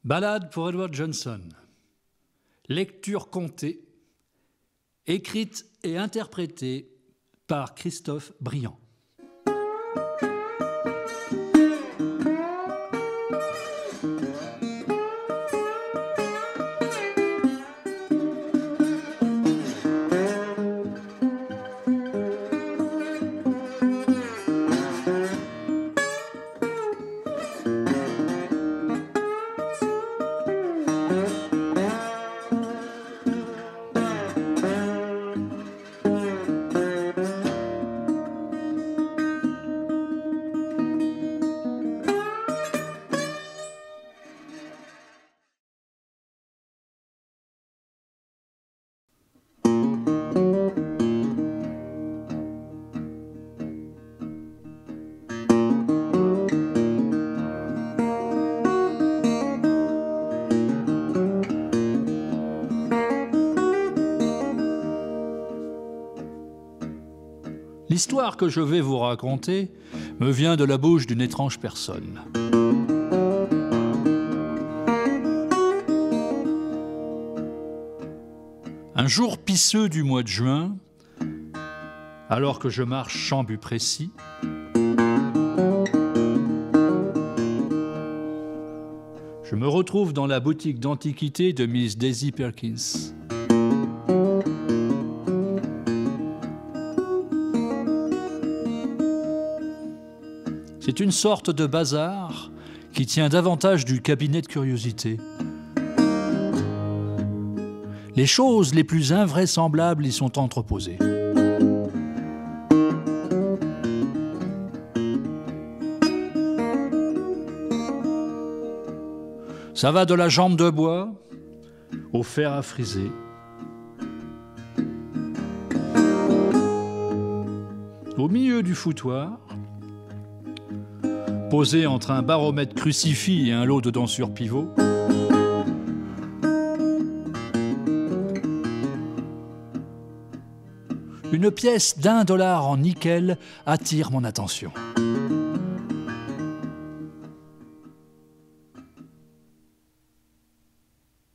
Ballade pour Edward Johnson. Lecture contée, écrite et interprétée par Christophe Briand. L'histoire que je vais vous raconter me vient de la bouche d'une étrange personne. Un jour pisseux du mois de juin, alors que je marche champ précis, je me retrouve dans la boutique d'antiquités de Miss Daisy Perkins. C'est une sorte de bazar qui tient davantage du cabinet de curiosité. Les choses les plus invraisemblables y sont entreposées. Ça va de la jambe de bois au fer à friser. Au milieu du foutoir, posé entre un baromètre crucifix et un lot de dents sur pivot, une pièce d'1 $ en nickel attire mon attention.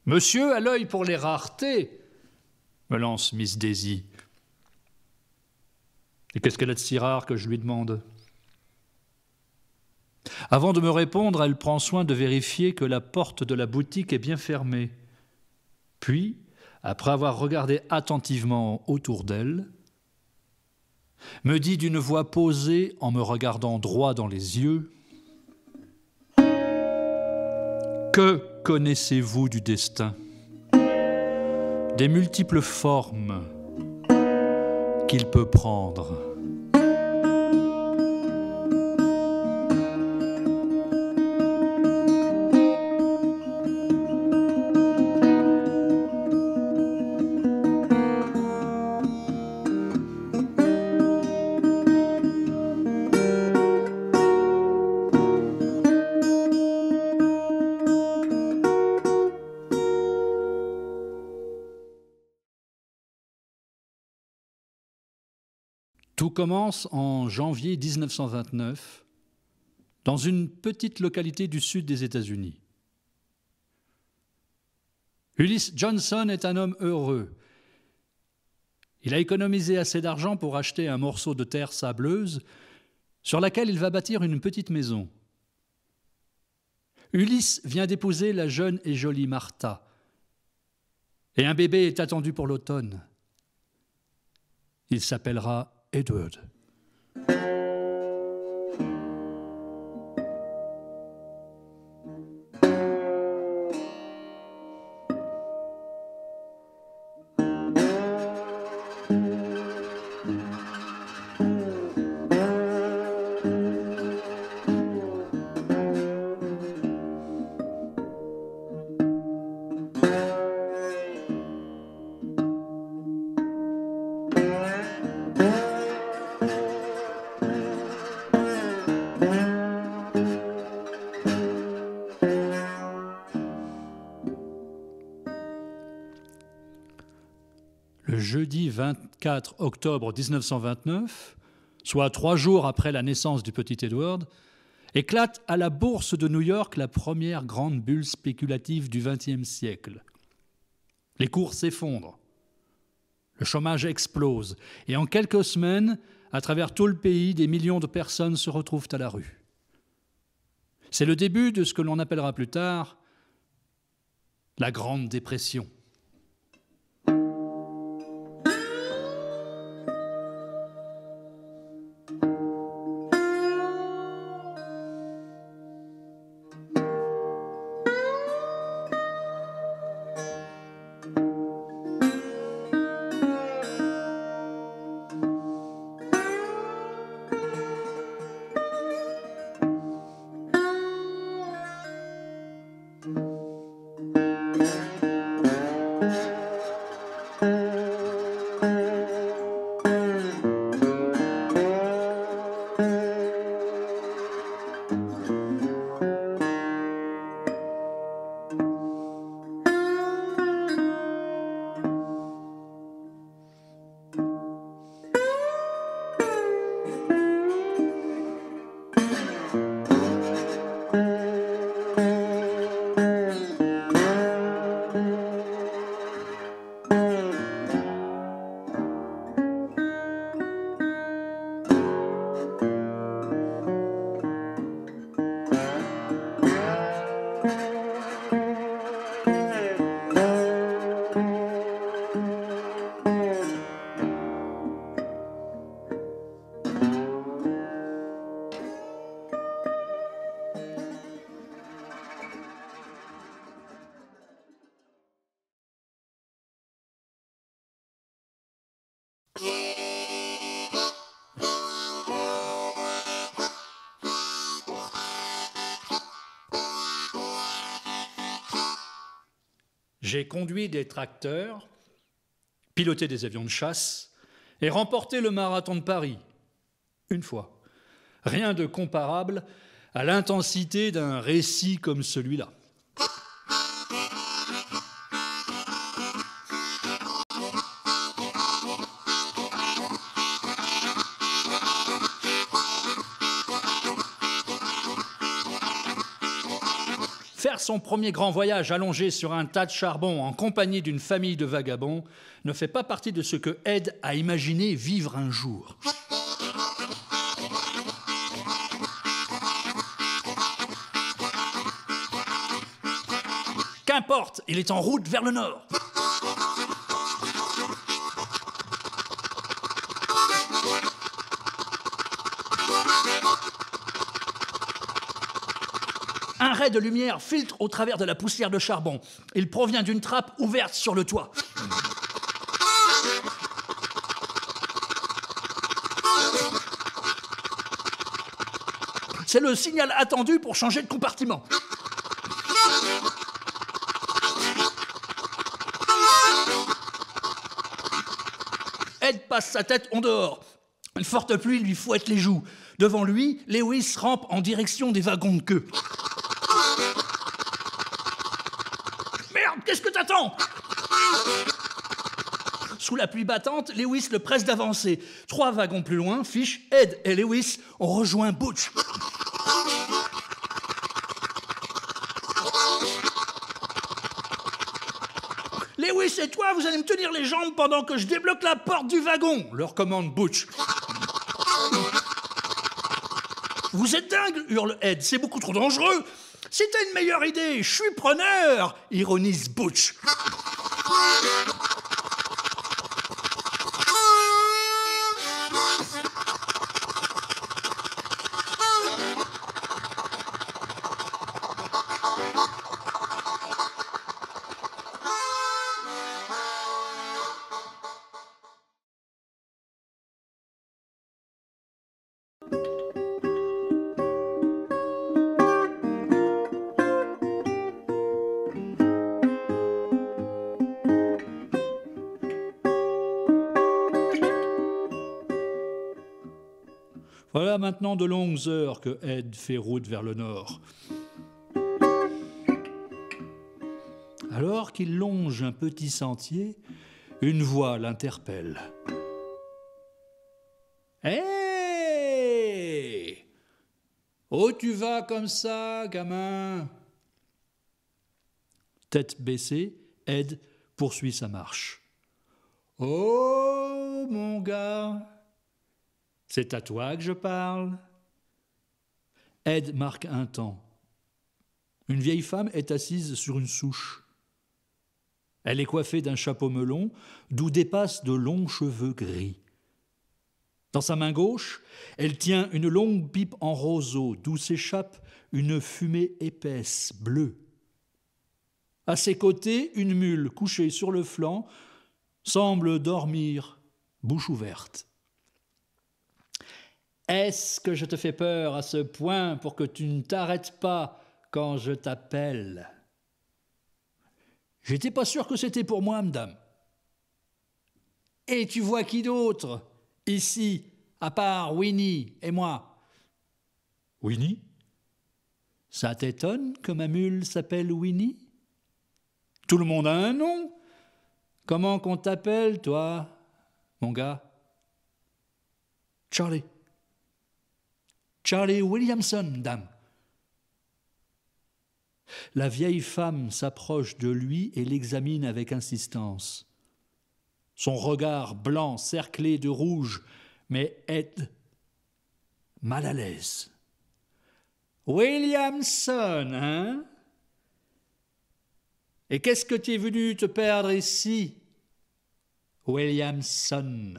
Monsieur a l'œil pour les raretés, me lance Miss Daisy. Et qu'est-ce qu'elle a de si rare que je lui demande ? Avant de me répondre, elle prend soin de vérifier que la porte de la boutique est bien fermée. Puis, après avoir regardé attentivement autour d'elle, me dit d'une voix posée en me regardant droit dans les yeux : « Que connaissez-vous du destin ? Des multiples formes qu'il peut prendre. » Tout commence en janvier 1929, dans une petite localité du sud des États-Unis. Ulysses Johnson est un homme heureux. Il a économisé assez d'argent pour acheter un morceau de terre sableuse sur laquelle il va bâtir une petite maison. Ulysse vient d'épouser la jeune et jolie Martha, et un bébé est attendu pour l'automne. Il s'appellera Edward. Le jeudi 24 octobre 1929, soit 3 jours après la naissance du petit Edward, éclate à la bourse de New York la première grande bulle spéculative du XXe siècle. Les cours s'effondrent, le chômage explose, et en quelques semaines, à travers tout le pays, des millions de personnes se retrouvent à la rue. C'est le début de ce que l'on appellera plus tard la Grande Dépression. J'ai conduit des tracteurs, piloté des avions de chasse et remporté le marathon de Paris, une fois. Rien de comparable à l'intensité d'un récit comme celui-là. Faire son premier grand voyage allongé sur un tas de charbon en compagnie d'une famille de vagabonds ne fait pas partie de ce que Ed a imaginé vivre un jour. Qu'importe, il est en route vers le nord. Un ray de lumière filtre au travers de la poussière de charbon. Il provient d'une trappe ouverte sur le toit. C'est le signal attendu pour changer de compartiment. Ed passe sa tête en dehors. Une forte pluie lui fouette les joues. Devant lui, Lewis rampe en direction des wagons de queue. Merde, qu'est-ce que t'attends ? Sous la pluie battante, Lewis le presse d'avancer. 3 wagons plus loin, Fish, Ed et Lewis ont rejoint Butch. Lewis et toi, vous allez me tenir les jambes pendant que je débloque la porte du wagon, leur commande Butch. Vous êtes dingue, hurle Ed, c'est beaucoup trop dangereux. Si t'as une meilleure idée, je suis preneur, ironise Butch. Voilà maintenant de longues heures que Ed fait route vers le nord. Alors qu'il longe un petit sentier, une voix l'interpelle. « Hé ! Où tu vas comme ça, gamin? Tête baissée, Ed poursuit sa marche. Oh, mon gars, c'est à toi que je parle. Ed marque un temps. Une vieille femme est assise sur une souche. Elle est coiffée d'un chapeau melon, d'où dépassent de longs cheveux gris. Dans sa main gauche, elle tient une longue pipe en roseau, d'où s'échappe une fumée épaisse, bleue. À ses côtés, une mule couchée sur le flanc semble dormir, bouche ouverte. Est-ce que je te fais peur à ce point pour que tu ne t'arrêtes pas quand je t'appelle? J'étais pas sûr que c'était pour moi, madame. Et tu vois qui d'autre, ici, à part Winnie et moi? Winnie? Ça t'étonne que ma mule s'appelle Winnie? Tout le monde a un nom. Comment qu'on t'appelle, toi, mon gars? Charlie. Charlie Williamson, dame. La vieille femme s'approche de lui et l'examine avec insistance. Son regard blanc cerclé de rouge, mais Ed mal à l'aise. Williamson, hein? Et qu'est-ce que tu es venu te perdre ici? Williamson.